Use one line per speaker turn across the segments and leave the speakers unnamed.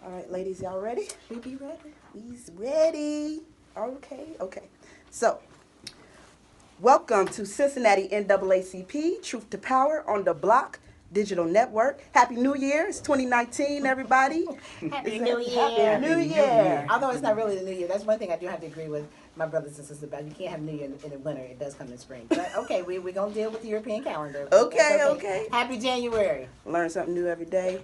All right, ladies, y'all ready? We be ready? We's ready. Okay. So, welcome to Cincinnati NAACP, Truth to Power on the Block Digital Network. Happy New Year. It's 2019, everybody.
Happy New Year.
Happy New Year.
Although it's not really the New Year. That's one thing I do have to agree with my brothers and sisters about. You can't have New Year in the winter. It does come in spring. But okay, we're going to deal with the European calendar.
Okay.
Happy January.
Learn something new every day.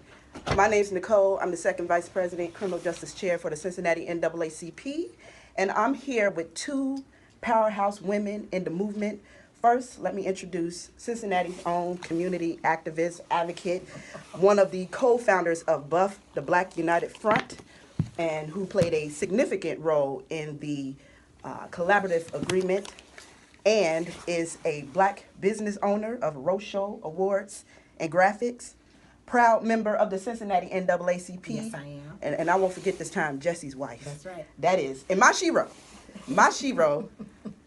My name's Nicole. I'm the second Vice President, Criminal Justice Chair for the Cincinnati NAACP. And I'm here with two powerhouse women in the movement. First, let me introduce Cincinnati's own community activist, advocate, one of the co-founders of BUF, the Black United Front, and who played a significant role in the collaborative agreement, and is a black business owner of Roadshow Awards and Graphics, proud member of the Cincinnati NAACP.
Yes, I am.
And I won't forget this time, Jesse's wife.
That's right.
That is. And my shero,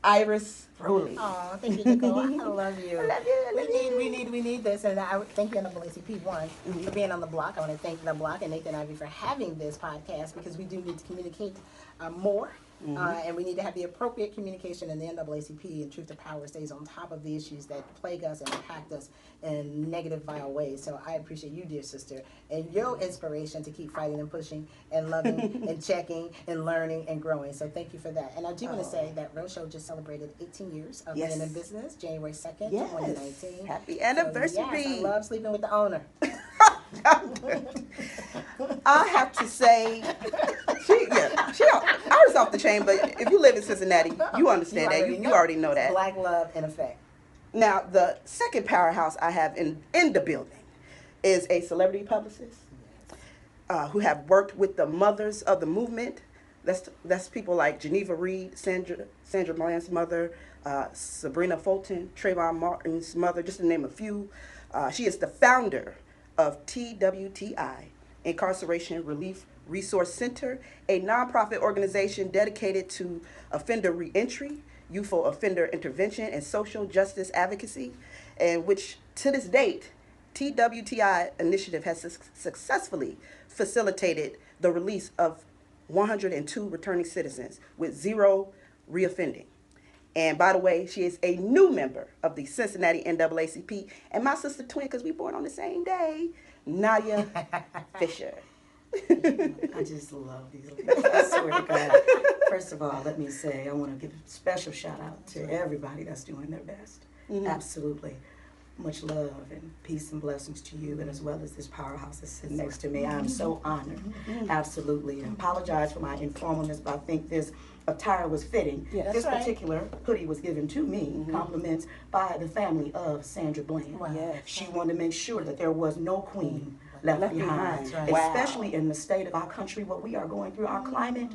Iris Roley.
Oh, thank you, Nicole. I love you.
I love you.
We need this. And I thank you, NAACP, for being on the block. I want to thank the block and Nathan Ivy for having this podcast because we do need to communicate more. And we need to have the appropriate communication, and the NAACP and Truth to Power stays on top of the issues that plague us and impact us in negative, vile ways. So I appreciate you, dear sister, and your inspiration to keep fighting and pushing and loving and checking and learning and growing. So thank you for that. And I do want to say that Roadshow just celebrated 18 years of being in business, January 2nd, 2019.
Happy anniversary.
So, yes, I love sleeping with the owner.
I have to say, I was off the chain, but if you live in Cincinnati, you understand that. You already know that.
Black love in effect.
Now, the second powerhouse I have in the building is a celebrity publicist who have worked with the mothers of the movement. That's people like Geneva Reed, Sandra Bland's mother, Sabrina Fulton, Trayvon Martin's mother, just to name a few. She is the founder of TWTI, Incarceration Relief Resource Center, a nonprofit organization dedicated to offender reentry, youthful offender intervention, and social justice advocacy, and which to this date, TWTI initiative has successfully facilitated the release of 102 returning citizens with 0 reoffending. And by the way, she is a new member of the Cincinnati NAACP, and my sister twin, because we born on the same day, Nadia Fisher.
I just love these ladies. I swear to God. First of all, let me say I want to give a special shout out to everybody that's doing their best. Absolutely. Much love and peace and blessings to you, and as well as this powerhouse that's sitting next to me. I'm so honored. Absolutely. And apologize for my informalness, but I think this attire was fitting.
Yes.
This particular hoodie was given to me, compliments by the family of Sandra Bland.
Wow.
Yes.
She wanted to make sure that there was no queen left behind.
Right. Wow.
Especially in the state of our country, what we are going through, our climate.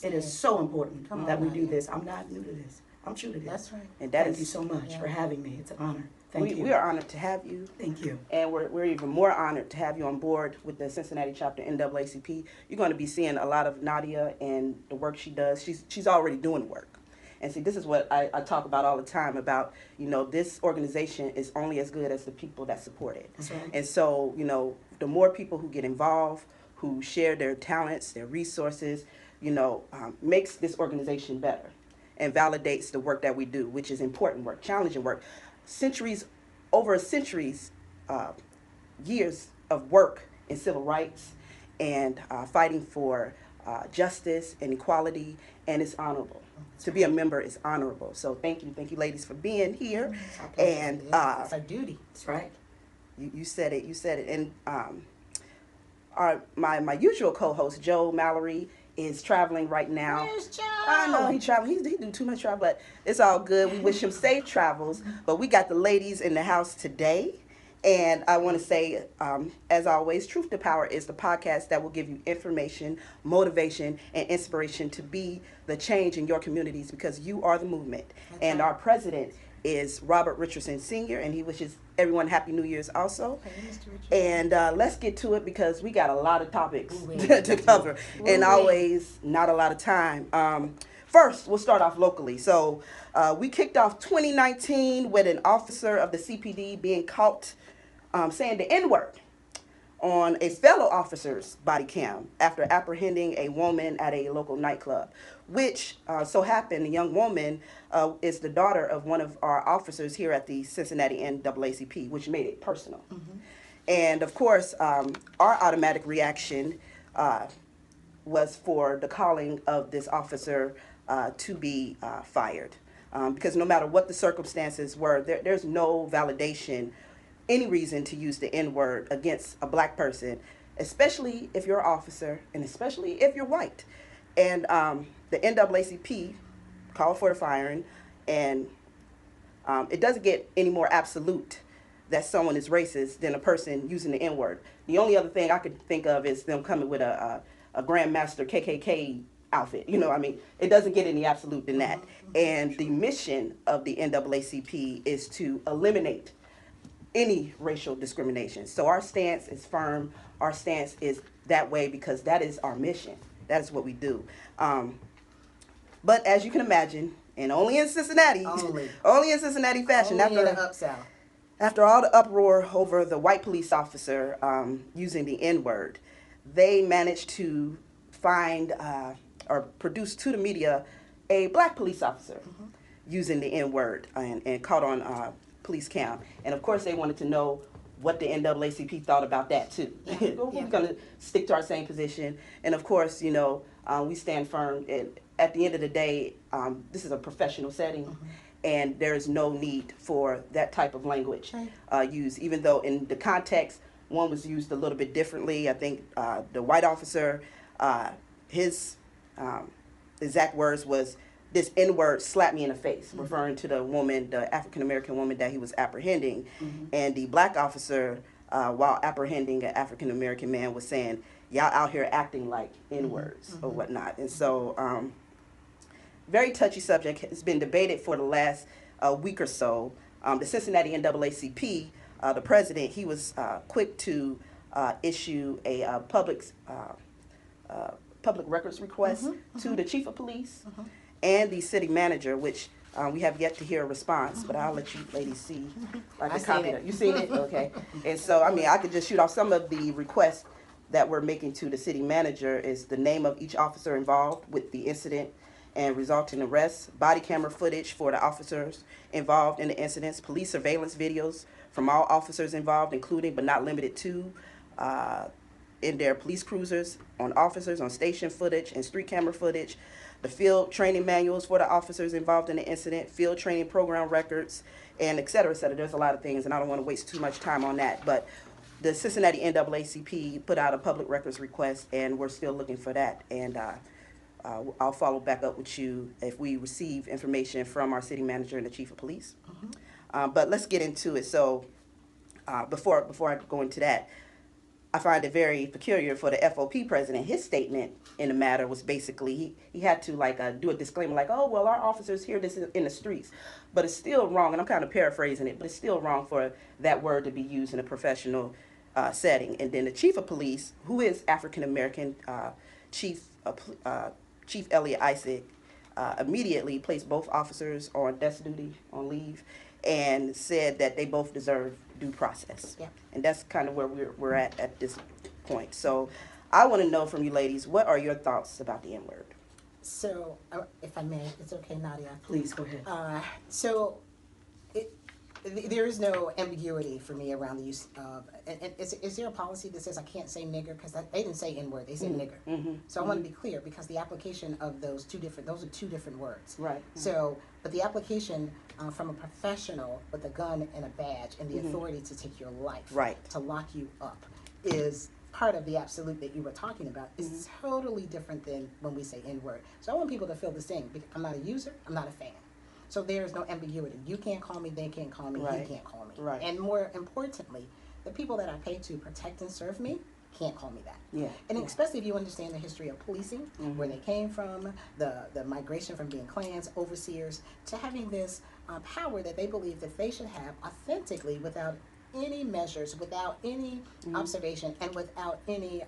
It is so important that we do this. I'm not new to this. I'm true to this.
That's right.
And
Thank you so much for having me. It's an honor. Thank you.
We are honored to have you.
Thank you.
And we're even more honored to have you on board with the Cincinnati chapter NAACP. You're going to be seeing a lot of Nadia and the work she does. She's already doing the work. And see, this is what I talk about all the time about, this organization is only as good as the people that support it.
That's right.
And so, the more people who get involved, who share their talents, their resources, makes this organization better and validates the work that we do, which is important work, challenging work. Over centuries, years of work in civil rights and fighting for justice and equality, and it's honorable. To be a member is honorable. So thank you, ladies, for being here. And
it's our duty.
That's right.
You said it. And my usual co-host, Joe Mallory, is traveling right now.
Where's Joe?
I know he's traveling. He do too much travel, but it's all good. We wish him safe travels. But we got the ladies in the house today. And I want to say, as always, Truth to Power is the podcast that will give you information, motivation, and inspiration to be the change in your communities, because you are the movement. And our president is Robert Richardson Sr., and he wishes everyone Happy New Year's also. And let's get to it, because we got a lot of topics to cover, and always not a lot of time. First, we'll start off locally. So we kicked off 2019 with an officer of the CPD being caught saying the N-word on a fellow officer's body cam after apprehending a woman at a local nightclub, which so happened the young woman is the daughter of one of our officers here at the Cincinnati NAACP, which made it personal. And of course, our automatic reaction was for the calling of this officer to be fired. Because no matter what the circumstances were, there's no validation, any reason to use the N-word against a black person, especially if you're an officer and especially if you're white. And the NAACP called for the firing, and it doesn't get any more absolute that someone is racist than a person using the N-word. The only other thing I could think of is them coming with a Grandmaster KKK outfit. You know, I mean, it doesn't get any absolute than that. And the mission of the NAACP is to eliminate any racial discrimination. So our stance is firm. Our stance is that way because that is our mission. That is what we do. But as you can imagine, and only in Cincinnati, only in Cincinnati fashion,
only in the Up-South.
After all the uproar over the white police officer using the N-word, they managed to find or produce to the media a black police officer using the N-word and caught on police cam. And of course they wanted to know what the NAACP thought about that too. We're going to stick to our same position. And of course, you know, we stand firm. And at the end of the day, this is a professional setting. And there is no need for that type of language used, even though in the context, one was used a little bit differently. I think the white officer, his exact words was, "This N-word slapped me in the face," referring to the woman, the African-American woman that he was apprehending. And the black officer, while apprehending an African-American man, was saying, "Y'all out here acting like N-words," or whatnot. And so, very touchy subject. It's been debated for the last week or so. The Cincinnati NAACP, the president, he was quick to issue a public records request to the chief of police and the city manager, which we have yet to hear a response, but I'll let you ladies see like a copy of it. You seen it? Okay. And so, I mean, I could just shoot off some of the requests that we're making to the city manager is the name of each officer involved with the incident and resulting arrests, body camera footage for the officers involved in the incidents, police surveillance videos from all officers involved, including but not limited to in their police cruisers, on officers, on station footage and street camera footage, the field training manuals for the officers involved in the incident, field training program records, and et cetera, et cetera. There's a lot of things, and I don't want to waste too much time on that, but the Cincinnati NAACP put out a public records request, and we're still looking for that, and I'll follow back up with you if we receive information from our city manager and the chief of police. But let's get into it. So before I go into that, I find it very peculiar for the FOP president. His statement in the matter was basically he had to like do a disclaimer like, oh, well, our officers hear this in the streets. But it's still wrong, and I'm kind of paraphrasing it, but it's still wrong for that word to be used in a professional setting. And then the chief of police, who is African-American, Chief Elliot Isaac, immediately placed both officers on desk duty, on leave, and said that they both deserve due process. Yeah. And that's kind of where we're at this point. So I want to know from you ladies, what are your thoughts about the N-word?
So, if I may, it's okay, Nadia.
Please go ahead.
There is no ambiguity for me around the use of, and is there a policy that says I can't say nigger? Because they didn't say N-word, they said nigger. So I want to be clear, because the application of those are two different words.
Right.
So, but the application from a professional with a gun and a badge and the authority to take your life, to lock you up, is part of the absolute that you were talking about. Is totally different than when we say N-word. So I want people to feel the same. I'm not a user, I'm not a fan. So there's no ambiguity. You can't call me, they can't call me, he can't call me. Right. And more importantly, the people that I pay to protect and serve me can't call me that. Yeah. And especially if you understand the history of policing, where they came from, the migration from being clans, overseers, to having this power that they believe that they should have authentically without any measures, without any observation, and without any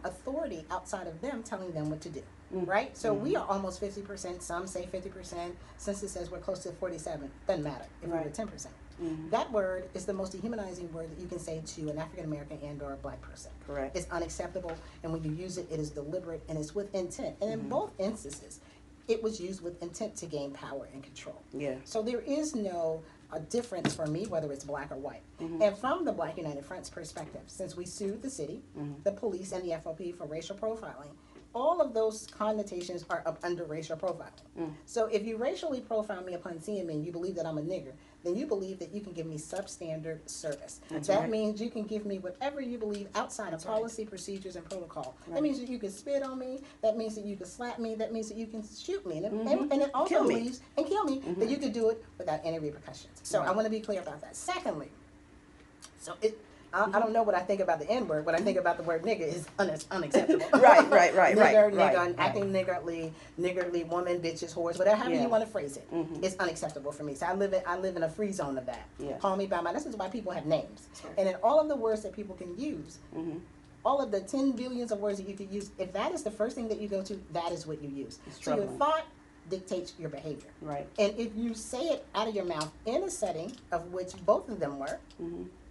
authority outside of them telling them what to do. Right? So we are almost 50%, some say 50%, census says we're close to 47, doesn't matter if we're 10%. That word is the most dehumanizing word that you can say to an African American and or a black person.
Correct.
It's unacceptable, and when you use it, it is deliberate and it's with intent. And in both instances, it was used with intent to gain power and control.
Yeah.
So there is no difference for me whether it's black or white. And from the Black United Front's perspective, since we sued the city, the police, and the FOP for racial profiling, all of those connotations are up under racial profiling. So if you racially profile me upon seeing me and you believe that I'm a nigger, then you believe that you can give me substandard service. That means you can give me whatever you believe outside of policy, procedures, and protocol. That means that you can spit on me. That means that you can slap me. That means that you can shoot me. And it also means, and kill me, that you can do it without any repercussions. So I want to be clear about that. Secondly, I don't know what I think about the N-word. What I think about the word nigger is unacceptable.
Right.
Nigger, acting niggardly woman, bitches, whores, whatever, however you want to phrase it. It's unacceptable for me. So I live in a free zone of that.
Yeah.
Call me by my, this is why people have names. And in all of the words that people can use, all of the 10 billions of words that you could use, if that is the first thing that you go to, that is what you use. So your thought dictates your behavior.
Right.
And if you say it out of your mouth in a setting of which both of them were,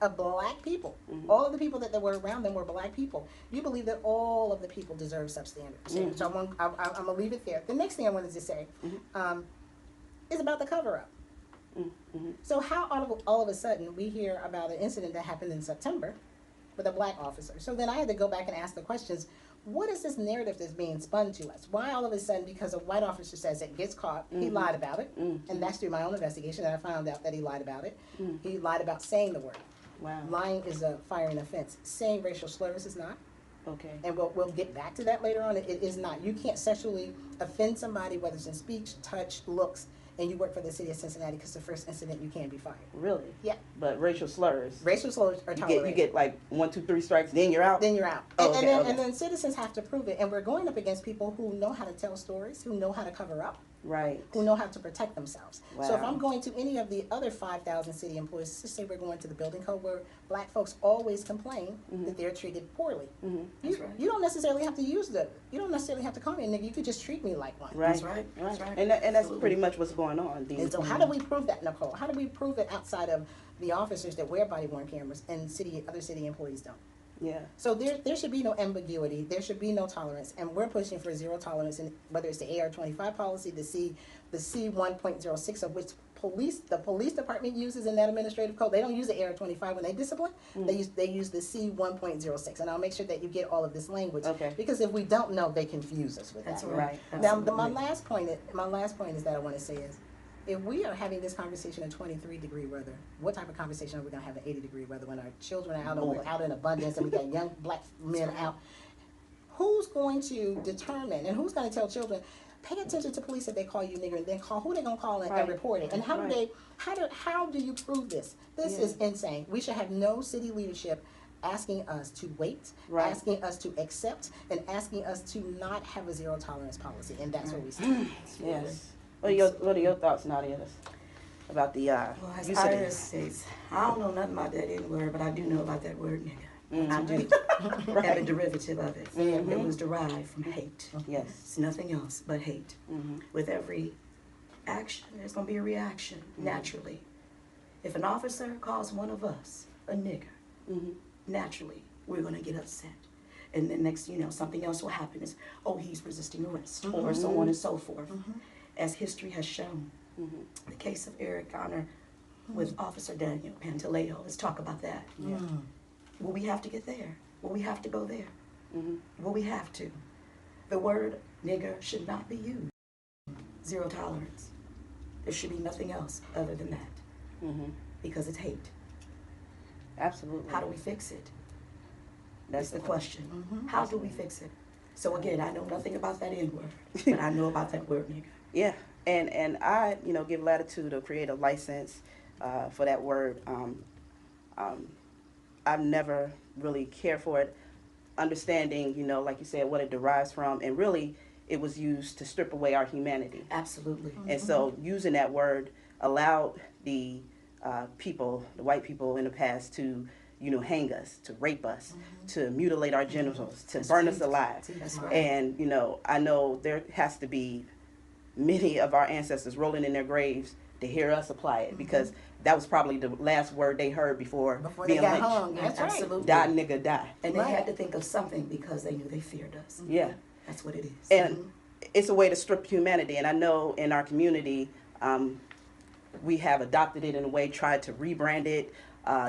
of black people, all of the people that were around them were black people, you believe that all of the people deserve substandard. So I'm going to leave it there. The next thing I wanted to say is about the cover-up. So how all of a sudden we hear about an incident that happened in September with a black officer. So then I had to go back and ask the questions, what is this narrative that's being spun to us? Why all of a sudden, because a white officer says it, gets caught, he lied about it, and that's through my own investigation that I found out that he lied about it. He lied about saying the word.
Wow.
Lying is a firing offense. Saying racial slurs is not.
Okay.
And we'll get back to that later on. It is not. You can't sexually offend somebody, whether it's in speech, touch, looks, and you work for the city of Cincinnati, because the first incident you can be fired.
Really?
Yeah.
But racial slurs.
Racial slurs are tolerated.
You get like 1, 2, 3 strikes, then you're out.
Then you're out.
Oh,
And then citizens have to prove it. And we're going up against people who know how to tell stories, who know how to cover up,
Right.
who know how to protect themselves.
Wow.
So if I'm going to any of the other 5,000 city employees, let's just say we're going to the building code where black folks always complain that they're treated poorly. You don't necessarily have to you don't necessarily have to call me a nigga. You could just treat me like one.
Right.
That's right. That's right.
And that's pretty much what's going on.
And so how do we prove that, Nicole? How do we prove it outside of the officers that wear body-worn cameras and other city employees don't?
Yeah.
So there should be no ambiguity. There should be no tolerance, and we're pushing for zero tolerance. And whether it's the AR-25 policy, the C 1.06, of which the police department uses in that administrative code. They don't use the AR-25 when they discipline. They use the C 1.06, and I'll make sure that you get all of this language.
Okay.
Because if we don't know, they confuse us with
That's
that.
right.
Now, my last point is that I want to say is, if we are having this conversation in 23-degree weather, what type of conversation are we going to have in 80-degree weather when our children are out, and we're out in abundance, and we got young black men out? Who's going to determine, and who's going to tell children, pay attention to police if they call you nigger, and then call who they're going to call and report it? And how do you prove this? This is insane. We should have no city leadership asking us to wait, asking us to accept, and asking us to not have a zero tolerance policy, and that's where we stand.
Yes. What are your thoughts, Nadia, about the
Well, as
use of it?
Iris says, I don't know nothing about that N-word, but I do know about that word nigga. I do. And the derivative of it. It was derived from hate.
Yes.
It's nothing else but hate. With every action, there's going to be a reaction, naturally. If an officer calls one of us a nigger, naturally, we're going to get upset. And then next, something else will happen is, oh, he's resisting arrest, or so on and so forth. As history has shown, the case of Eric Garner with Officer Daniel Pantaleo, let's talk about that. Will we have to get there? Will we have to go there? Will we have to? The word nigger should not be used. Zero tolerance. There should be nothing else other than that. Because it's hate.
Absolutely.
How do we fix it?
That's
the question. How do we fix it? So again, I know nothing about that N-word, but I know about that word nigger.
Yeah, and I, give latitude to create a license for that word. I've never really cared for it, understanding, like you said, what it derives from, and really it was used to strip away our humanity.
Absolutely.
And so using that word allowed the people, the white people in the past to, hang us, to rape us, to mutilate our genitals, to burn us alive.
That's right.
And, I know there has to be many of our ancestors rolling in their graves to hear us apply it, because that was probably the last word they heard before
they
being
got
lynched.
hung. That's right.
Absolutely.
Die, nigga, die.
And they had to think of something because they knew they feared us.
Yeah.
That's what it is.
And it's a way to strip humanity. And I know in our community, we have adopted it in a way, tried to rebrand it.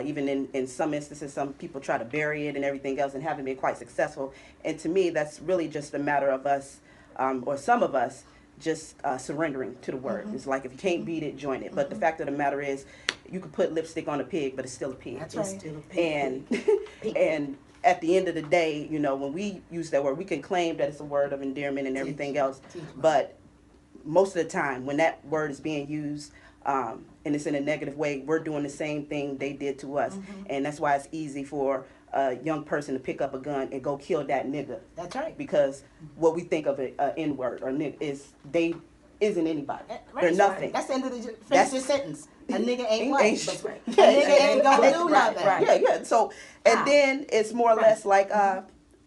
Even in some instances, some people try to bury it and everything else and haven't been quite successful. And to me, that's really just a matter of us, or some of us, just surrendering to the word. It's like if you can't beat it, join it. But the fact of the matter is, you can put lipstick on a pig, but it's still a pig.
That's right.
It's still a pig.
And at the end of the day, you know, when we use that word, we can claim that it's a word of endearment and everything else. But most of the time, when that word is being used, and it's in a negative way, we're doing the same thing they did to us. And that's why it's easy for a young person to pick up a gun and go kill that nigga.
That's right.
Because what we think of an N-word or nigga is they isn't anybody. They're nothing.
That's the end of the finish your sentence. A nigga ain't white.
That's right.
A nigga ain't gonna do nothing.
Right. Yeah. So, and then it's more or less like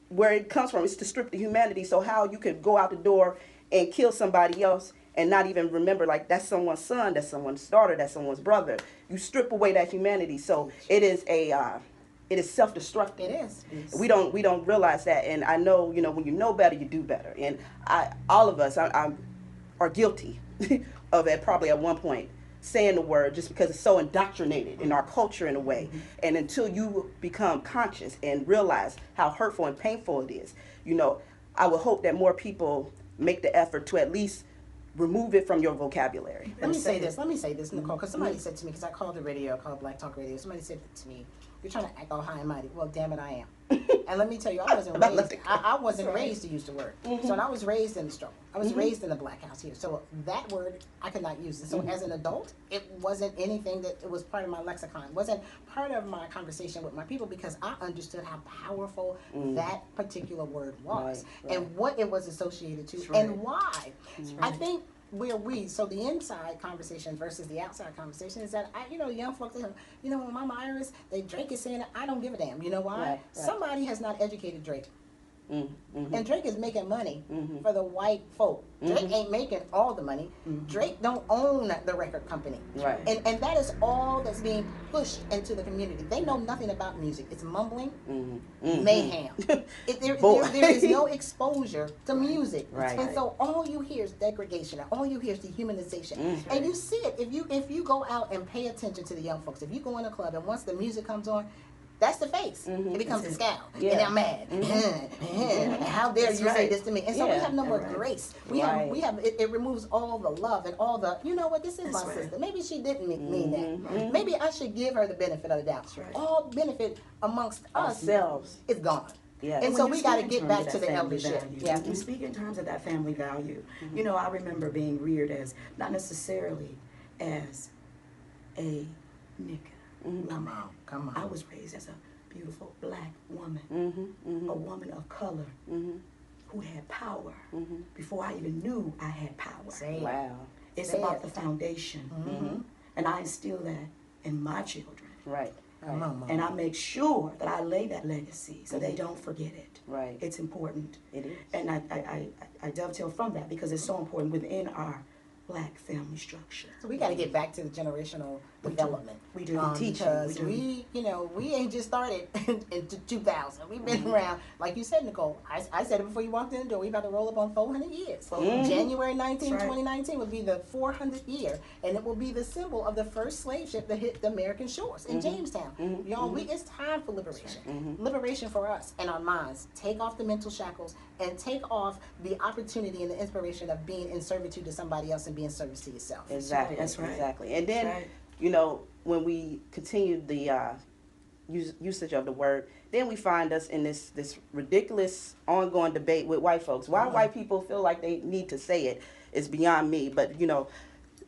where it comes from. It's to strip the humanity. So how you can go out the door and kill somebody else and not even remember, like, that's someone's son, that's someone's daughter, that's someone's brother. You strip away that humanity. So it is it is self-destructive.
It is.
We don't realize that. And I know, you know, when you know better, you do better. And all of us are guilty of it probably at one point, saying the word just because it's so indoctrinated in our culture in a way. And until you become conscious and realize how hurtful and painful it is, you know, I would hope that more people make the effort to at least remove it from your vocabulary.
Let me say this, Nicole, because somebody said to me, because I called the radio, I called Black Talk Radio, somebody said to me, you're trying to act all high and mighty. Well, damn it, I am. And let me tell you, I wasn't raised to use the word. So and I was raised in the struggle. I was raised in the black house here. So that word, I could not use it. So as an adult, it wasn't anything that it was part of my lexicon. It wasn't part of my conversation with my people because I understood how powerful that particular word was and what it was associated to and why. I think so the inside conversation versus the outside conversation is that young folks, when Mama Iris, Drake is saying it, I don't give a damn. You know why? Somebody has not educated Drake. And Drake is making money for the white folk. Drake ain't making all the money. Drake don't own the record company.
Right.
And that is all that's being pushed into the community. They know nothing about music. It's mumbling, mayhem. There is no exposure to music.
Right.
And so all you hear is degradation. All you hear is dehumanization. And you see it if you go out and pay attention to the young folks. If you go in a club and once the music comes on, that's the face. It becomes the scowl. And I'm mad. How dare you say this to me? And so we have no more grace. We have it removes all the love and all the, you know what, this is my sister. Maybe she didn't mean that. Maybe I should give her the benefit of the doubt. All benefit amongst ourselves is gone.
Yeah.
And so we got to get back to the eldership.
Yeah. You speak in terms of that family value. You know, I remember being reared as, not necessarily as a nigga.
Come on.
I was raised as a beautiful black woman, a woman of color who had power before I even knew I had power.
Wow.
It's about the foundation, and I instill that in my children.
Right.
And I make sure that I lay that legacy so they don't forget it.
Right.
It's important.
It is.
And I dovetail from that because it's so important within our black family structure.
So we got to get back to the generational development.
We do.
Because we ain't just started in 2000. We've been around, like you said, Nicole. I said it before you walked in the door. We about to roll up on 400 years. January 19, 2019 will be the 400th year, and it will be the symbol of the first slave ship that hit the American shores in Jamestown. Y'all, it's time for liberation. Liberation for us and our minds. Take off the mental shackles and take off the opportunity and the inspiration of being in servitude to somebody else and being service to yourself.
Exactly.
That's right.
Exactly. And then, you know, when we continue the usage of the word, then we find us in this ridiculous ongoing debate with white folks. Why white people feel like they need to say it is beyond me. But, you know,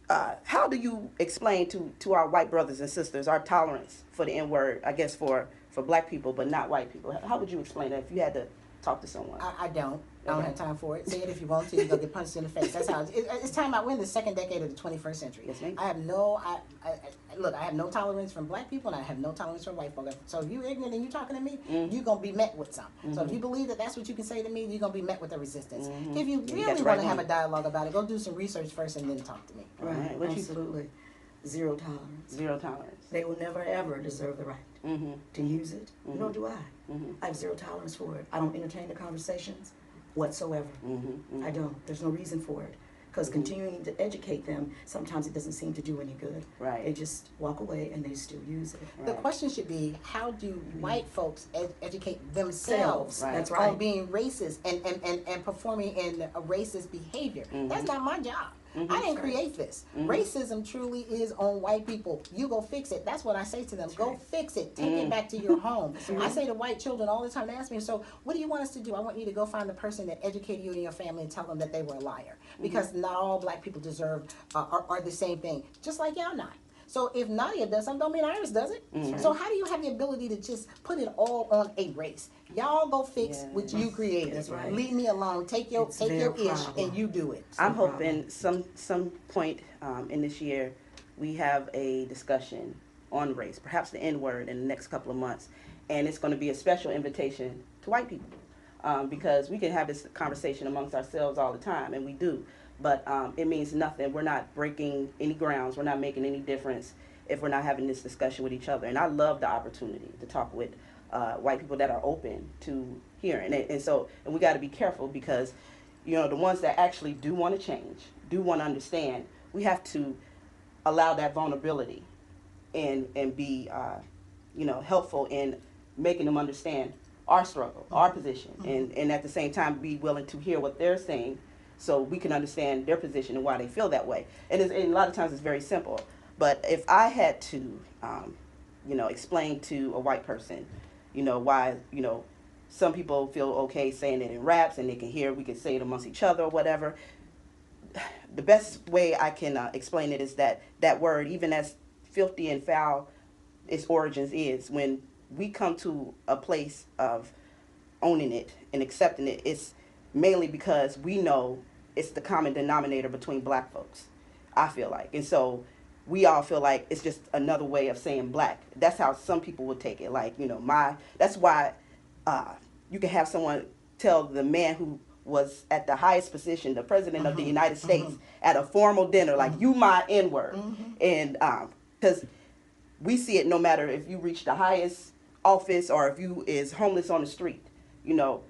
how do you explain to our white brothers and sisters our tolerance for the N-word, I guess, for black people, but not white people? How would you explain that if you had to talk to someone?
I don't. I don't have time for it. Say it if you want to. You're going to get punched in the face. That's how it's time out. We're in the second decade of the 21st century.
Yes, ma'am.
I have no tolerance from black people, and I have no tolerance from white folks. So if you're ignorant and you're talking to me, you're going to be met with some. So if you believe that that's what you can say to me, you're going to be met with a resistance. If you really want to have a dialogue about it, go do some research first and then talk to me.
Right, absolutely. zero tolerance.
Zero tolerance.
They will never ever deserve the right to use it, nor do I. I have zero tolerance for it. I don't entertain the conversations whatsoever. I don't. There's no reason for it. Because continuing to educate them, sometimes it doesn't seem to do any good.
Right.
They just walk away and they still use it.
The question should be, how do white folks educate themselves
That's right.
on being racist and performing in a racist behavior? That's not my job. I didn't create this. Racism truly is on white people. You go fix it. That's what I say to them. Go fix it. Take it back to your home. I say to white children all the time, they ask me, so what do you want us to do? I want you to go find the person that educated you and your family and tell them that they were a liar. Because not all black people deserve are the same thing. Just like y'all not. So if Nadia does something, don't mean Iris does it. So how do you have the ability to just put it all on a race? Y'all go fix what you created.
That's right.
Leave me alone. Take your ish and you do it.
I'm hoping some point in this year we have a discussion on race, perhaps the N-word in the next couple of months, and it's going to be a special invitation to white people because we can have this conversation amongst ourselves all the time, and we do. But it means nothing. We're not breaking any grounds. We're not making any difference if we're not having this discussion with each other. And I love the opportunity to talk with white people that are open to hearing. And we got to be careful because, you know, the ones that actually do want to change, do want to understand, we have to allow that vulnerability and be, you know, helpful in making them understand our struggle, our position, and at the same time be willing to hear what they're saying so we can understand their position and why they feel that way. And a lot of times it's very simple. But if I had to, you know, explain to a white person, you know, why, you know, some people feel okay saying it in raps and they can hear, we can say it amongst each other or whatever. The best way I can explain it is that that word, even as filthy and foul its origins is, when we come to a place of owning it and accepting it, it's mainly because we know it's the common denominator between black folks, I feel like. And so we all feel like it's just another way of saying black. That's how some people would take it. Like, you know, that's why you can have someone tell the man who was at the highest position, the president of the United States, at a formal dinner, like, you my N-word. And because we see it no matter if you reach the highest office or if you is homeless on the street, you know,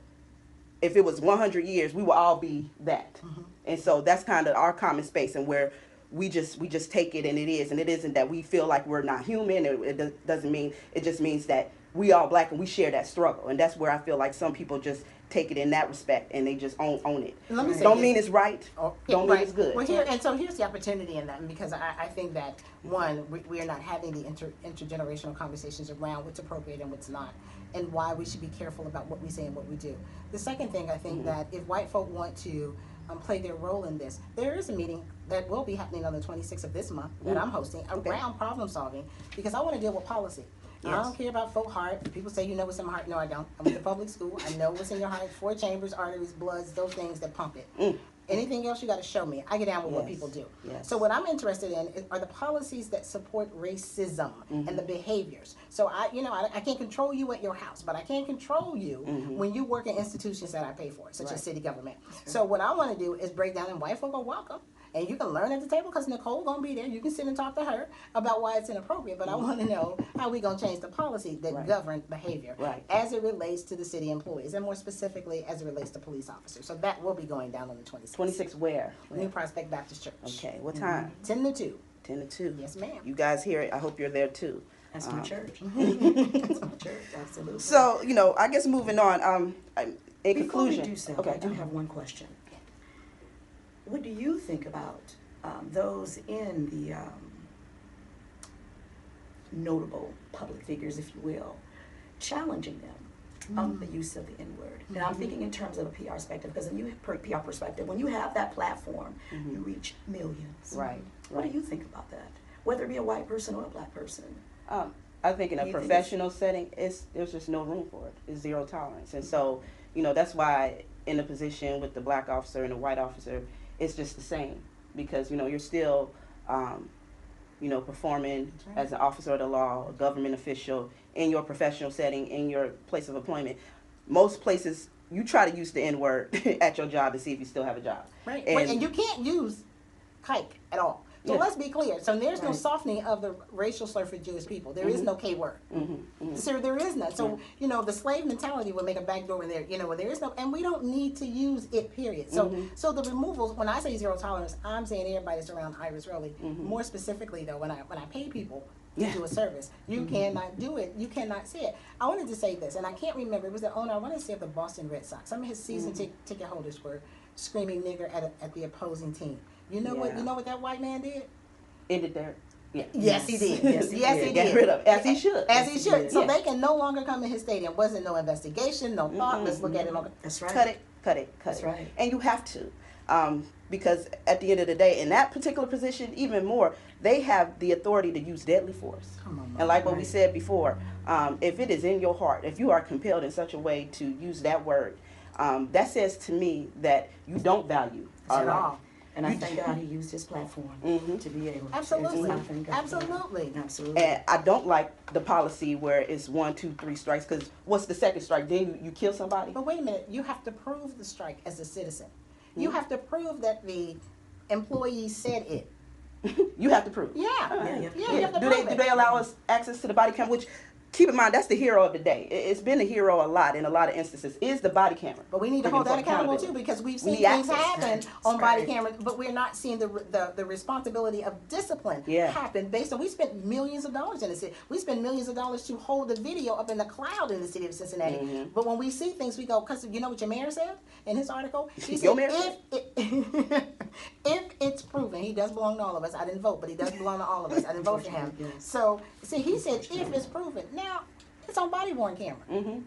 if it was 100 years, we will all be that. And so that's kind of our common space, and where we just take it, and it is, and it isn't that we feel like we're not human. It doesn't mean, it just means that we all black and we share that struggle. And that's where I feel like some people just take it in that respect and they just own it.
Let me say
don't
this.
mean it's right, don't mean it's good.
Well, so here's the opportunity in that, because I think that, one, we are not having the intergenerational conversations around what's appropriate and what's not, and why we should be careful about what we say and what we do. The second thing, I think that if white folk want to play their role in this, there is a meeting that will be happening on the 26th of this month that I'm hosting around problem solving, because I want to deal with policy. I don't care about folk heart. People say, you know what's in my heart. No, I don't. I went to public school. I know what's in your heart. 4 chambers, arteries, bloods, those things that pump it. Anything else you got to show me. I get down with what people do. So what I'm interested in are the policies that support racism and the behaviors. So I can't control you at your house, but I can control you when you work in institutions that I pay for, such as city government. So what I want to do is break down, and white folk are welcome. And you can learn at the table, because Nicole gonna be there. You can sit and talk to her about why it's inappropriate. But I want to know how we gonna change the policy that govern behavior as it relates to the city employees, and more specifically as it relates to police officers. So that will be going down on the 26th.
26 where?
New Prospect Baptist Church.
Okay, what time?
10 to 2.
10 to 2.
Yes, ma'am.
You guys hear it. I hope you're there too.
That's my church. That's my church, absolutely.
So, you know, I guess moving on, in
Before
conclusion.
we do so,
okay.
I do have one question. What do you think about those in the notable public figures, if you will, challenging them on the use of the N-word? And I'm thinking in terms of a PR perspective, because PR perspective, when you have that platform, you reach millions.
Right.
What do you think about that? Whether it be a white person or a black person?
I think in a professional setting, there's just no room for it. It's zero tolerance. And so, you know, that's why in a position with the black officer and the white officer, it's just the same, because, you know, you're still, you know, performing as an officer of the law, a government official, in your professional setting, in your place of employment. Most places, you try to use the N-word at your job to see if you still have a job.
Right. And you can't use kike at all. So
Yeah.
let's be clear. So there's no
Right.
softening of the racial slur for Jewish people. There is no K word. So there is none. So, you know, the slave mentality would make a backdoor when there, you know, when there is no, and we don't need to use it, period. So, so the removals, when I say zero tolerance, I'm saying everybody that's around Iris Roley. More specifically though, when I pay people to
Yeah.
do a service, you cannot do it. You cannot say it. I wanted to say this, and I can't remember. It was the owner, I want to say, of the Boston Red Sox. Some of his season ticket holders were screaming nigger at the opposing team. You know what?
Yeah.
You know what that white man did?
Ended there. Yeah.
Yes, he did.
Yes, he did.
Get rid of it, as he should.
As he should.
did.
So
Yeah.
they can no longer come in his stadium. Wasn't no investigation, no thought. Let's look at it.
That's right.
Cut it.
That's right.
And you have to. Because at the end of the day, in that particular position, even more, they have the authority to use deadly force.
Come on,
And like what we
Right.
said before, if it is in your heart, if you are compelled in such a way to use that word, that says to me that you don't value our
At
life.
all.
And I thank God he used his platform to be able to.
Absolutely.
I thank God for that.
Absolutely.
Absolutely.
And I don't like the policy where it's 1, 2, 3 strikes, because what's the second strike? Then you kill somebody?
But wait a minute. You have to prove the strike as a citizen. You have to prove that the employee said it.
You have to prove.
Yeah.
Yeah,
You have to
Do
prove
they
it.
do they allow us access to the body camera? Which, keep in mind, that's the hero of the day. It's been a hero a lot in a lot of instances. Is the body camera?
But we need to
Bringing
hold that
for
accountable too,
accountability.
because we've
We
seen
need
things
access.
happen
That's
on body
right.
cameras, but we're not seeing the responsibility of discipline
Yeah.
happen based on. We spent millions of dollars in the city. We spend millions of dollars to hold the video up in the cloud in the city of Cincinnati. But when we see things, we go, because you know what your mayor said in his article? He said,
Your mayor
if it's proven, he does belong to all of us. I didn't vote, but he does belong to all of us. I didn't vote for him.
Yes.
So, see, he said, if it's proven. Now, it's on body worn camera.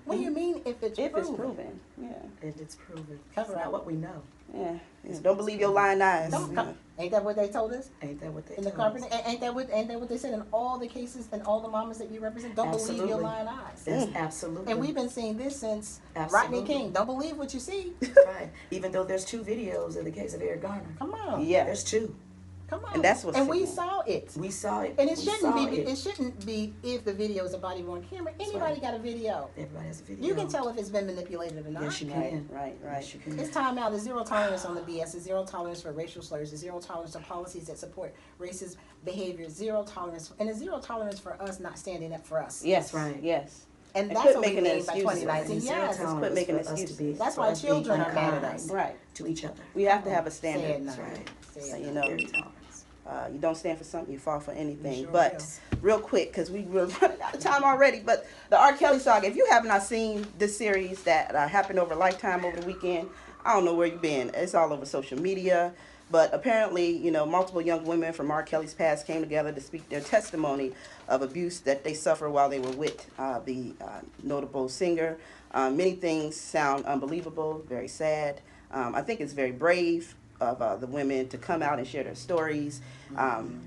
What do you mean if it's
If
proven?
it's proven, yeah.
If it's proven.
Cover
It's
up.
not what we know.
Yeah. Don't believe your lying eyes.
Don't,
Yeah.
ain't that what they told us
Ain't that what they
in the
told us?
company? Ain't that what they said in all the cases and all the mamas that you represent? Don't believe your
Absolutely.
lying eyes.
Yes, absolutely.
And we've been seeing this since Rodney
Absolutely.
King. Don't believe what you see.
Right. Even though there's 2 videos in the case of Eric Garner.
Come on.
Yeah.
There's 2.
Come on.
And that's what's
And we
sickening.
saw it.
We saw it.
And it
We
shouldn't
saw
be.
it.
It shouldn't be if the video is a body worn camera. Anybody
right.
got a video.
Everybody has a video.
You can tell if it's been manipulated or not.
Yes, you
Right,
can.
right.
Yes, you can.
It's time out. There's zero tolerance on the BS. There's zero tolerance for racial slurs. There's zero tolerance to policies that support racist behavior. Zero tolerance. And there's zero tolerance for us not standing up for us.
Yes,
That's right.
yes.
And
And
that's
quit
what we
making
mean by
excuses.
2019.
Zero
Yes.
tolerance
quit making
for us to
excuses.
be-
That's
for
why
us being
children are mad at
unkind
us.
Right.
to each other.
We have to have a
Say it
standard.
now.
That's right.
Say
So,
it
you
now.
know,
Very tolerant.
you don't stand for something, you fall for anything.
sure
But real quick, because we're running out of time already, but the R. Kelly saga, if you have not seen this series that happened over Lifetime over the weekend, I don't know where you've been. It's all over social media. But apparently, you know, multiple young women from R. Kelly's past came together to speak their testimony of abuse that they suffered while they were with the notable singer. Many things sound unbelievable, very sad. I think it's very brave of the women to come out and share their stories,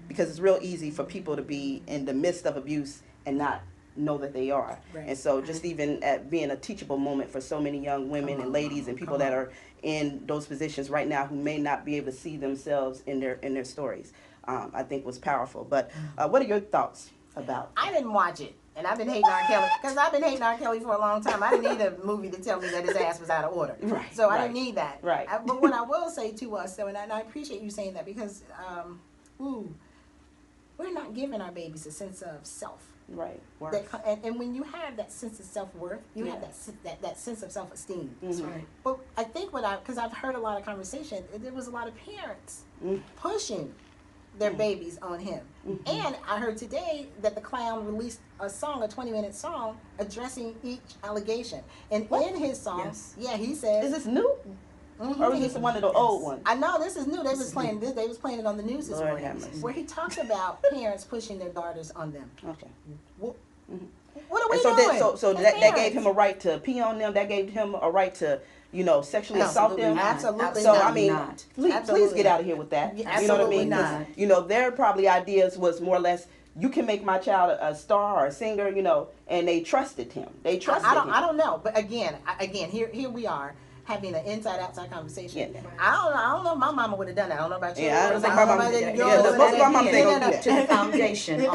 because it's real easy for people to be in the midst of abuse and not know that they are.
Right.
And so just even at being a teachable moment for so many young women and ladies and people that are in those positions right now who may not be able to see themselves in their stories, I think was powerful. But what are your thoughts about?
I didn't watch it. And I've been hating R. Kelly because I've been hating R. Kelly for a long time. I didn't need a movie to tell me that his ass was out of order.
Right,
So I
right.
didn't need that.
Right.
But what I will say to us, though, and I appreciate you saying that because, we're not giving our babies a sense of self.
Right.
And when you have that sense of self-worth, you have that sense of self-esteem.
That's right.
But I think because I've heard a lot of conversation, there was a lot of parents pushing their babies on him. And I heard today that the clown released a song, a 20-minute song, addressing each allegation. And in his song,
Yes.
he says,
Is this new? Or is this one of the old ones?
I know this is new. They was playing this. They was playing it on the news this
Lord
morning,
have mercy.
where he talks about parents pushing their daughters on them.
Okay.
What, what are we
And so
doing?
so
as
that gave
parents?
him a right to pee on them. That gave him a right to, you know, sexually
No,
assault them.
Absolutely
So
not.
I mean,
not.
please
Absolutely
get
not.
out of here with that.
Yeah,
You know what I
absolutely
mean? 'Cause,
not.
you know, their probably ideas was more or less, you can make my child a star or a singer, you know, and they trusted him. They trusted him.
I don't know, but again, here we are. having an inside-outside conversation.
Yeah.
I don't know if my mama would have done that. I don't know about you.
Yeah, I don't think
know
my mama
about
did
the
that.
girls
Yeah,
that
most of
did
our moms
it.
ain't
No,
gonna
no,
do
To the foundation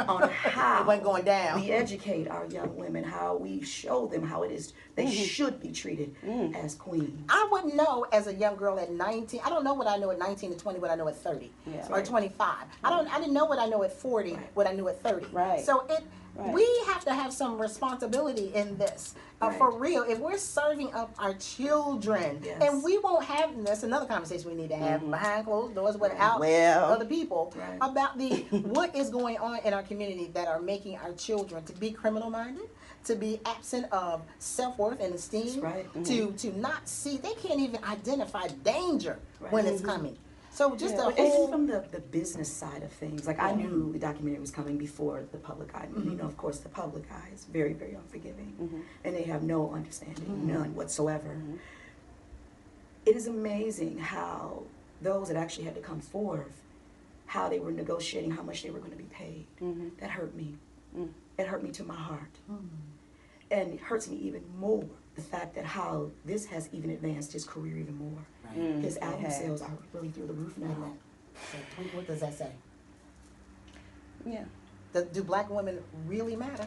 on how
It wasn't going down.
we educate our young women, how we show them how it is they should be treated as queens.
I wouldn't know as a young girl at 19. I don't know what I know at 19 to 20, what I know at 30
Yeah.
or 25. I didn't know what I know at 40, what I knew at 30.
Right.
So
Right.
we have to have some responsibility in this. For real, if we're serving up our children,
Yes.
and we won't have, and that's another conversation we need to have behind closed doors without
Well.
other people
Right.
about what is going on in our community that are making our children to be criminal minded, to be absent of self-worth and esteem,
That's right.
to not see, they can't even identify danger when it's coming. So just
But
a
even
whole,
from the business side of things, like I knew the documentary was coming before the public eye. You know, of course, the public eye is very, very unforgiving, and they have no understanding, none whatsoever. It is amazing how those that actually had to come forth, how they were negotiating how much they were going to be paid. That hurt me. It hurt me to my heart, and it hurts me even more. The fact that how this has even advanced his career even more. His album sales are really through the roof now.
what does that say?
Yeah.
Do black women really matter?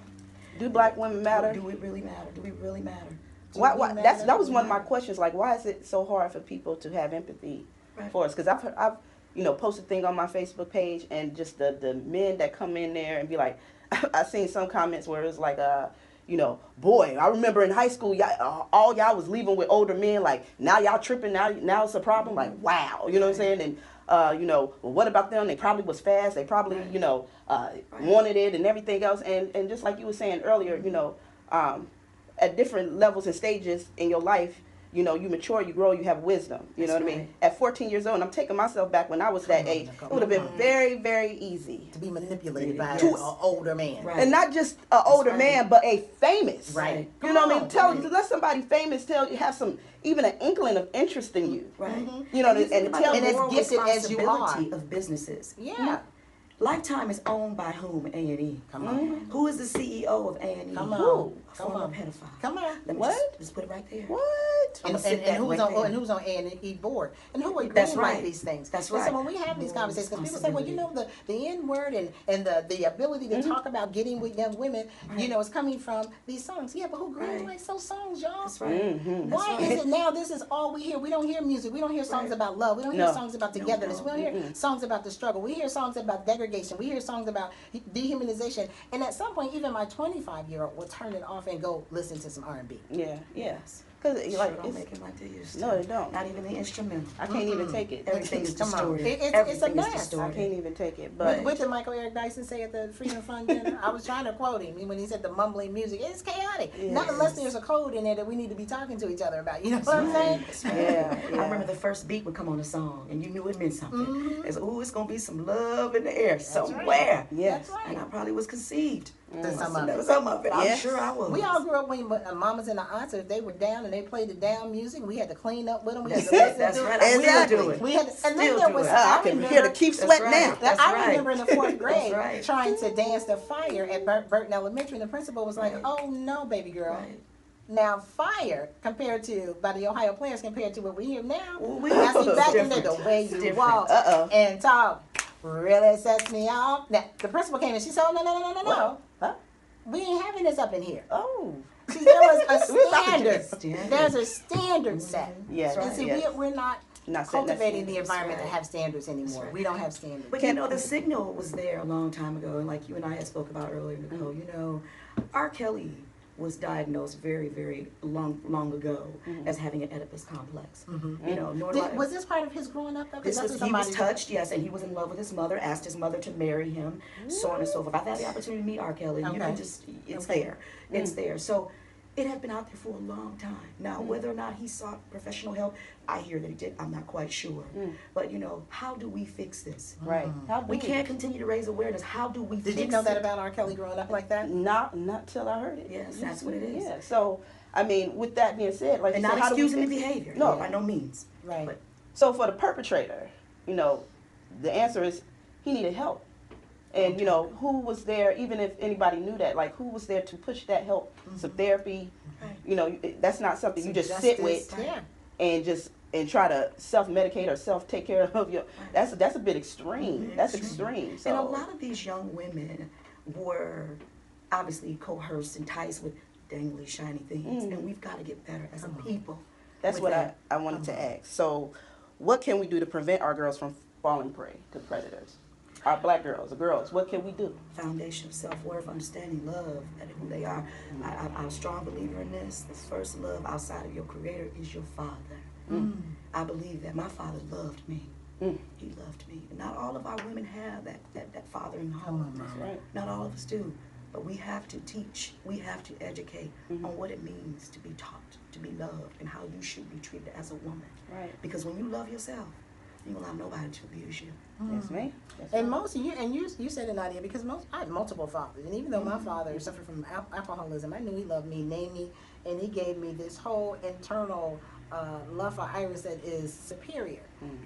Do black women matter?
Do it really matter? Do we really matter?
Why,
we matter?
that was one of my questions. Like, why is it so hard for people to have empathy for us? Because I've posted thing on my Facebook page, and just the men that come in there and be like, I seen some comments where it was like, boy, I remember in high school, all y'all was leaving with older men. Like, now y'all tripping. Now it's a problem. Like, wow, you know what I'm saying? And well, what about them? They probably was fast. They probably, wanted it and everything else. And just like you were saying earlier, at different levels and stages in your life, you mature, you grow, you have wisdom. You know what I mean? At 14 years old, and I'm taking myself back when I was that age, it would have been very, very easy
To be manipulated by
Yes.
an older man.
Right.
and not just an older man, but a famous.
Right.
You know what I mean?
Come on.
Let somebody famous have some, even an inkling of interest in you.
Right.
You know,
think
and
about
tell
the
And as
moral
gifted as you are.
responsibility of businesses.
Yeah.
Lifetime is owned by whom? A&E.
Come on.
Who is the CEO of A&E?
Come on.
Who? A
Come
former
on.
pedophile.
Come on.
Let me
What?
Just put it right there.
What?
I'ma
And
sit that
who's
right
on
there.
and who's on A&E board and who agrees
That's
like
right.
these things.
That's
And
right.
so when we have these
Moral
conversations, because people say, well, the N word and the ability to talk about getting with young women, is coming from these songs. Yeah, but who greenlights those songs, y'all?
That's right.
Why is it now this is all we hear? We don't hear music. We don't hear songs about love. We don't hear
No.
songs about togetherness.
no.
We don't hear songs about the struggle. We hear songs about degradation. We hear songs about dehumanization. And at some point, even my 25-year-old will turn it off and go listen to some R&B.
Yeah.
Yes.
Because
Sure
like
don't
it's,
make it like they used to.
No, they don't.
Not even the instrumental.
I can't even take it.
Everything is
Come on.
distorted.
It's a
Everything is
mess.
I
distorted.
can't even take it.
But
But
what did Michael Eric Dyson say at the Freedom Fund dinner? I was trying to quote him when he said the mumbling music. It's chaotic. Not
Yes.
unless there's a code in there that we need to be talking to each other about. You know what I'm saying?
yeah,
I remember the first beat would come on a song, and you knew it meant something. It's it's gonna be some love in the air somewhere.
Yes.
That's right.
And I probably was conceived.
Some of it.
Some of it. I'm
Yes.
sure I was.
We all grew up when mamas and the aunts, if they were down and they played the down music, we had to clean up with them. We had to
That's
listen to
right.
it.
I still
Exactly.
do it.
We had to, and then
Still
there
do
was,
it.
I can hear the keep sweat
right.
now.
That's
I
right.
remember in the fourth grade
right.
trying to dance the fire at Burton Elementary, and the principal was like, "Oh no, baby girl."
Right.
Now, fire compared to by the Ohio players compared to what we hear now.
We-
Now, see, back in
Different.
the way you
Different.
walk
Uh-oh.
and talk really sets me off. Now, the principal came and she said, "Oh no.
What? Huh?
We ain't having this up in here."
Oh.
See, there was a
We're about to
standard.
Standard.
There's a standard set.
Yes.
And see,
yes.
we're not
Not setting that
cultivating the
standard.
environment
right.
that have standards anymore.
right.
We don't have standards.
But you know, the signal was there a long time ago, and like you and I had spoke about earlier, Nicole. You know, R. Kelly was diagnosed very, very long ago as having an Oedipus complex. You know, nor do I-
Was this part of his growing up? Though? 'Cause that's what
he was
somebody-
touched, yes, and he was in love with his mother, asked his mother to marry him, so on and so forth. I've had the opportunity to meet R. Kelly, and you
Okay.
can just, it's
Okay.
there. It's there. So it had been out there for a long time. Now, whether or not he sought professional help, I hear that he did. I'm not quite sure. But, you know, how do we fix this?
Right. How do
We can't continue to raise awareness. How do we fix
Did you know that
it?
about R. Kelly growing up like that?
Not till I heard it.
Yes, that's what it is.
Yeah. So I mean, with that being said, like
And
you
not
said, how do we
excusing the
fix it?
behavior.
No.
By no means.
Right.
But
So for the perpetrator, the answer is he needed help. And, you know, who was there, even if anybody knew that, like, who was there to push that help? Some therapy, you know, that's not something you just sit with and try to self-medicate or self-take care of your, that's a bit extreme. That's extreme. So.
And a lot of these young women were obviously coerced, enticed with dangly, shiny things, and we've got to get better as a people.
That's what I wanted to ask. So what can we do to prevent our girls from falling prey to predators? Our black girls, the girls, what can we do?
Foundation of self-worth, understanding love, and who they are. I'm a strong believer in this. The first love outside of your creator is your father. I believe that. My father loved me. He loved me. And not all of our women have that father in the home.
That's right.
Not all of us do. But we have to teach, we have to educate on what it means to be taught, to be loved, and how you should be treated as a woman.
Right.
Because when you love yourself, you don't allow nobody to abuse you.
That's me. That's
And
right.
most of you, and you said it, Nadia, because I had multiple fathers, and even though my father suffered from alcoholism, I knew he loved me, named me, and he gave me this whole internal love for Iris that is superior.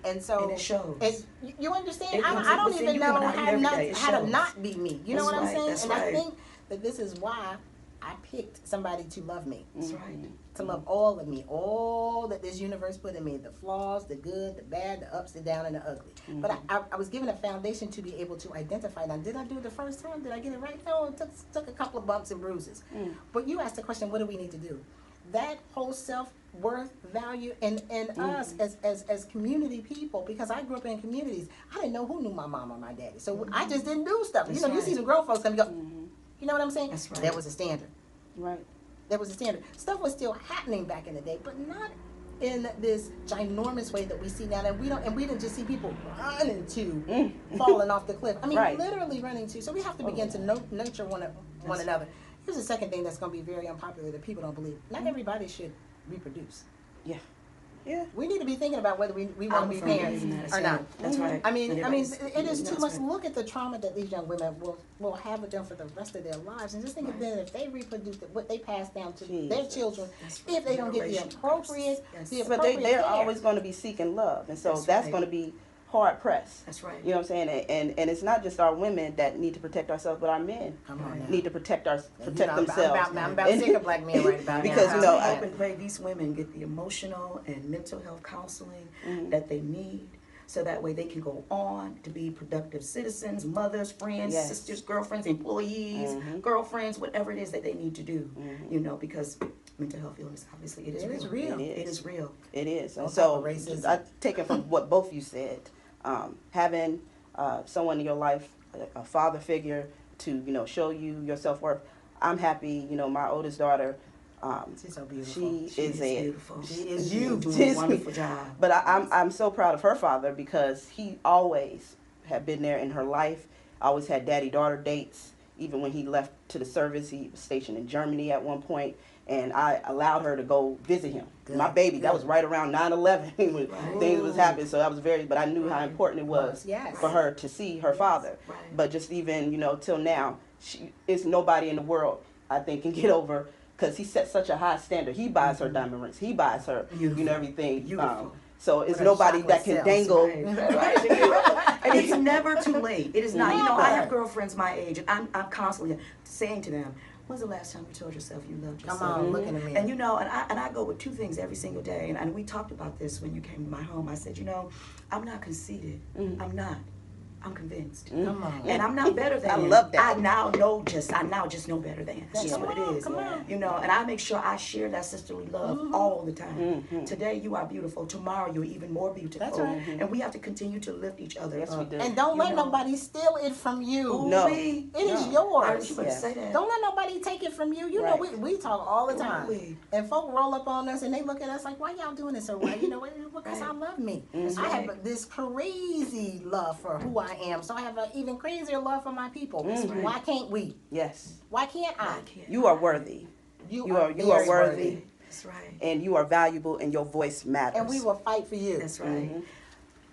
And so,
And it shows.
You understand?
It comes
I don't
within
even
you
know
coming out
how,
every day. It
how to
shows.
not be me. You know
That's
what I'm
right.
saying?
That's
And
right.
I think that this is why I picked somebody to love me.
That's right.
To love all of me, all that this universe put in me, the flaws, the good, the bad, the ups, the down, and the ugly. But I was given a foundation to be able to identify. Now, did I do it the first time? Did I get it right? No, it took a couple of bumps and bruises. But you asked the question, what do we need to do? That whole self-worth, value, and us as community people, because I grew up in communities, I didn't know who knew my mom or my daddy. So I just didn't do stuff.
That's
you know,
right.
you see some grown folks come and go, you know what I'm saying?
That's right.
That was a standard.
Right.
That was the standard. Stuff was still happening back in the day, but not in this ginormous way that we see now. And we didn't just see people running to falling off the cliff. I mean,
Right.
literally running to. So we have to begin to nurture one another. Here's the second thing that's going to be very unpopular that people don't believe. Not everybody should reproduce.
Yeah. Yeah.
We need to be thinking about whether we want to be parents or not.
That's right.
I mean,
Everybody's-
it is too
that's
much.
right.
Look at the trauma that these young women will have with them for the rest of their lives, and just think of then if they reproduce what they pass down to their
Jesus.
children,
That's right.
if they don't get the
Generation
appropriate,
curse.
the
Yes.
But
appropriate
they're
care.
always going to be seeking love, and so
That's
that's
right.
going to be hard pressed.
That's right.
You know what I'm saying? And it's not just our women that need to protect ourselves, but our men
Come on now.
need to protect
You know,
themselves.
I'm about sick of black men right about
Because,
now.
you know,
I hope and pray these women get the emotional and mental health counseling that they need, so that way they can go on to be productive citizens, mothers, friends,
Yes.
sisters, girlfriends, employees, girlfriends, whatever it is that they need to do. You know, because mental health illness, obviously, it is
It
real.
is real.
It is real.
It is.
On
And
top
so
of racism.
I take it from what both you said. Having someone in your life, a father figure, to show you your self-worth. I'm happy. My oldest daughter.
She's so beautiful.
She is
beautiful.
She is
She's
you.
doing a wonderful job.
But I'm so proud of her father because he always had been there in her life. Always had daddy-daughter dates. Even when he left to the service, he was stationed in Germany at one point, and I allowed her to go visit him.
Good,
My baby, that
good.
was right around 9/11 when things was happening. So that was but I knew how important it was
Yes.
for her to see her father.
Right.
But just even, till now, it's nobody in the world, I think, can get over, because he set such a high standard. He buys her diamond rings. He buys her,
Beautiful.
everything.
Beautiful.
So it's
With her
nobody that can
chocolate
dangle.
Right. And it's never too late. It is not. I have
Never.
girlfriends my age, and I'm constantly saying to them, "When's the last time you told yourself you loved yourself?"
Come on, looking at me.
And and I go with two things every single day. And we talked about this when you came to my home. I said, I'm not conceited. I'm not. I'm convinced.
Come on.
And I'm not better than.
I love that.
I now just know better than. That's just
Come
what
on,
it is.
come on.
And I make sure I share that sisterly love all the time. Today you are beautiful. Tomorrow you're even more beautiful.
That's right.
And we have to continue to lift each other
Yes,
up.
we do.
And don't let
You know.
nobody steal it from you.
No.
Ooh-wee.
It is
I
yours.
was about to say that.
Don't let nobody take it from you. You know,
Right.
we talk all the time.
Ooh-wee.
And folk roll up on us and they look at us like, why y'all doing this? Or why? Because I love me. I have this crazy love for who I am. So I have an even crazier love for my people.
right.
Why can't we?
Yes.
Why can't I?
I can't.
You are worthy. You are
very
worthy.
That's right.
And you are valuable, and your voice matters.
And we will fight for you.
That's right.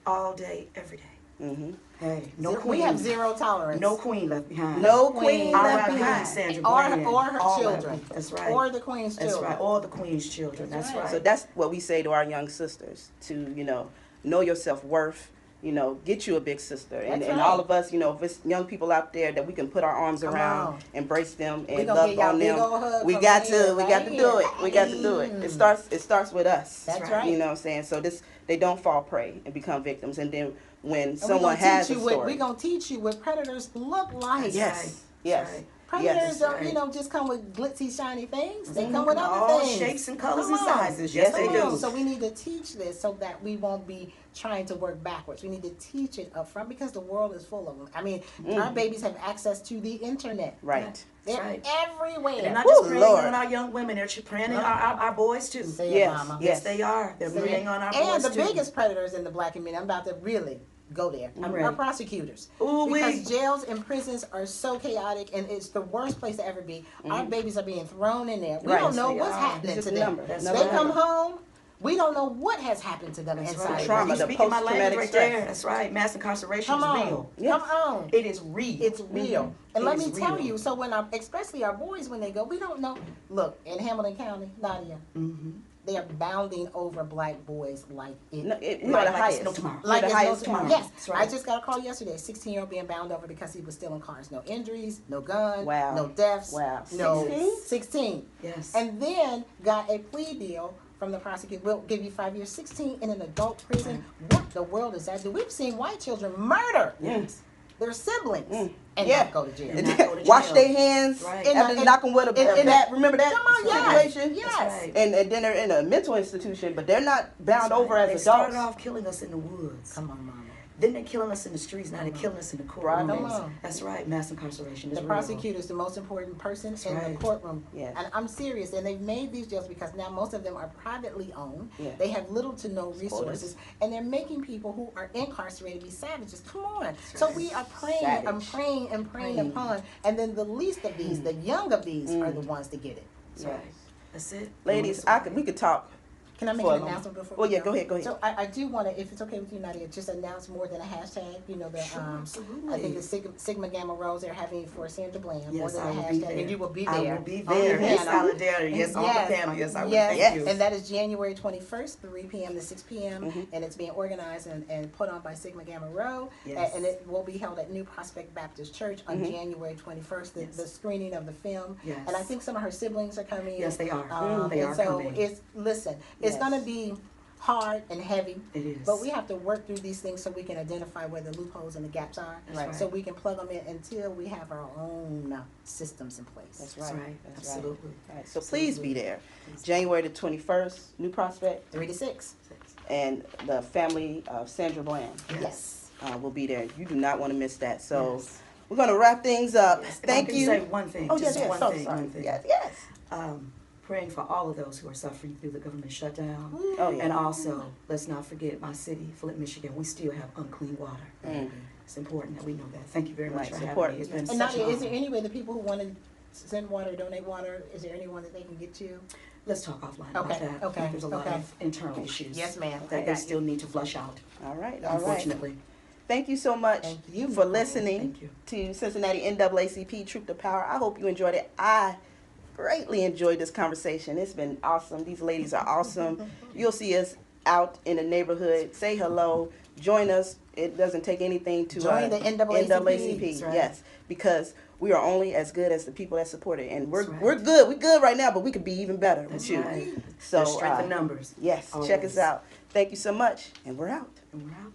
All day, every day.
Mm-hmm.
Hey, no queen.
We have zero tolerance.
No queen left behind.
No queen
All
left
our
behind.
queens, Sandra
Or
Bland.
her
All of
children.
them. That's right.
Or the queen's
That's
children.
right. All the queen's children. That's right.
So that's what we say to our young sisters, to, know your self-worth, you know, get you a big sister. And,
That's
and
right.
all of us, you know, if it's young people out there that we can put our arms
Come
around,
on.
embrace them,
We
and
gonna
love
get y'all
on
big
them.
old hug
We
from
got
here,
to, we
right
got to do it.
here.
We got to do it. It starts with us.
That's right.
You know what I'm saying? So they don't fall prey and become victims. And then when
And
someone has a story.
we're gonna teach you what predators look like.
Yes.
Yes.
Yes.
Right.
Predators
Yes.
don't,
Right.
you know, just come with glitzy, shiny things. They come with other
all
things.
shapes and colors
Come
and
on.
sizes. Yes, they
Come
do.
on. So we need to teach this so that we won't be trying to work backwards. We need to teach it up front because the world is full of them. I mean, our babies have access to the internet.
Right.
They're
right.
everywhere.
And they're not
Woo,
just preying
Lord.
on our young women, they're preying on our boys too.
Say it,
Yes.
Mama.
Yes, they are. They're
Say
preying
it.
on our
And
boys
the
too.
biggest predators in the black community, I'm about to really go there,
I'm
are
ready.
prosecutors.
Ooh-wee.
Because jails and prisons are so chaotic and it's the worst place to ever be. Our babies are being thrown in there. We
Right.
don't know
Yes, they
what's
are.
happening
It's
to
just a
them.
number.
That's
They
right.
come home, we don't know what has happened to them
That's
inside.
right.
Trauma,
You're
the
speaking my
post-traumatic
language right
stress.
there. That's right. Mass incarceration
Come
is
on.
real.
Yes.
Come on.
It is real.
It's real. And
It
let
is
me tell
real.
you, so when especially our boys, when they go, we don't know. Look, in Hamilton County, Nadia,
Mm-hmm.
they are bounding over black boys like it.
No, we're
Like
the
it's
highest.
no tomorrow.
We're the
it's
highest
no tomorrow.
tomorrow.
Yes,
That's right.
I just got a call yesterday. A 16-year-old being bound over because he was stealing cars. No injuries, no gun,
Wow.
no deaths,
Wow.
no
16?
16.
Yes.
And then got a plea deal from the prosecutor. We'll give you 5 years, 16 in an adult prison. What the world is that? We've seen white children murder
Yes.
their siblings and
Yeah.
not go to jail.
And not go to
Wash
jail.
their hands.
Right.
And knock them with a bat. Remember that
Come on, yes.
situation?
Yes.
That's right.
And then they're in a mental institution, but they're not bound over
They
as
started
adults.
off killing us in the woods.
Come on, Mama.
Then they're killing us in the streets. Now they're killing us in the courtrooms.
Come on.
That's right. Mass incarceration is
The
real.
prosecutor is the most important person in the
right.
courtroom.
Yes.
And I'm serious. And they've made these jails because now most of them are privately owned.
Yeah.
They have little to no resources. And they're making people who are incarcerated be savages. Come on. So we are praying and
Savage.
praying and praying upon. And then the least of these, the young of these, are the ones to get it.
That's right. That's it.
Ladies, we could talk.
Can I make
For a
an
moment.
announcement before
Well,
we
yeah, go ahead.
So I do want to, if it's okay with you, Nadia, just announce more than a hashtag. You know, the
Sure, absolutely.
I think the Sigma Gamma Rose they're having for Sandra Bland. More
Yes,
than
I
a
will be
hashtag,
there.
and you will be there.
I will be
on the
there. In
panel.
solidarity. Yes, on the panel. Yes, I will.
Yes,
Thank you.
and that is January 21st, 3 p.m. to 6 p.m.
Mm-hmm.
And it's being organized and put on by Sigma Gamma Rho.
Yes.
And it will be held at New Prospect Baptist Church on January 21st,
Yes.
the screening of the film.
Yes.
And I think some of her siblings are coming.
Yes, they are. They
and
are
so
coming.
it's
Yes.
going to be hard and heavy.
It is.
But we have to work through these things so we can identify where the loopholes and the gaps are.
That's right.
So we can plug them in until we have our own systems in place.
That's
That's
right.
right.
That's
Absolutely.
Right. So please be there. January the 21st, New Prospect,
3 to 6.
and the family of Sandra Bland
Yes.
will be there. You do not want to miss that. So
Yes.
we're going to wrap things up.
If
Thank
I can
you.
say one thing.
Oh,
just
yes, yes.
one
So
thing.
sorry.
One thing.
Yes, yes.
Praying for all of those who are suffering through the government shutdown.
Oh, yeah.
And also, let's not forget my city, Flint, Michigan. We still have unclean water.
Mm.
It's important that we know that. Thank you very much
Right,
for
it's
having
important.
me. It's been
And
such
Nadia,
an
is there
honor.
any way the people who want to send water, donate water, is there anyone that they can get to?
Let's talk offline
Okay,
about that.
okay,
There's a lot
okay.
of internal issues
Yes, ma'am. I
that
got
they
you.
still need to flush out,
All right. All right.
unfortunately.
Thank you so much
Thank you,
for
Nicole.
listening
Thank you.
to Cincinnati NAACP Troop to Power. I hope you enjoyed it. I greatly enjoyed this conversation. It's been awesome. These ladies are awesome. You'll see us out in the neighborhood. Say hello. Join us. It doesn't take anything to
Join the NAACP. That's right.
Yes, because we are only as good as the people that support it, and we're
That's right.
we're good. We're good right now, but we could be even better
That's
with you.
right.
So
There's strength in numbers.
Yes, check us
Always.
out. Thank you so much, and we're out.
And we're out.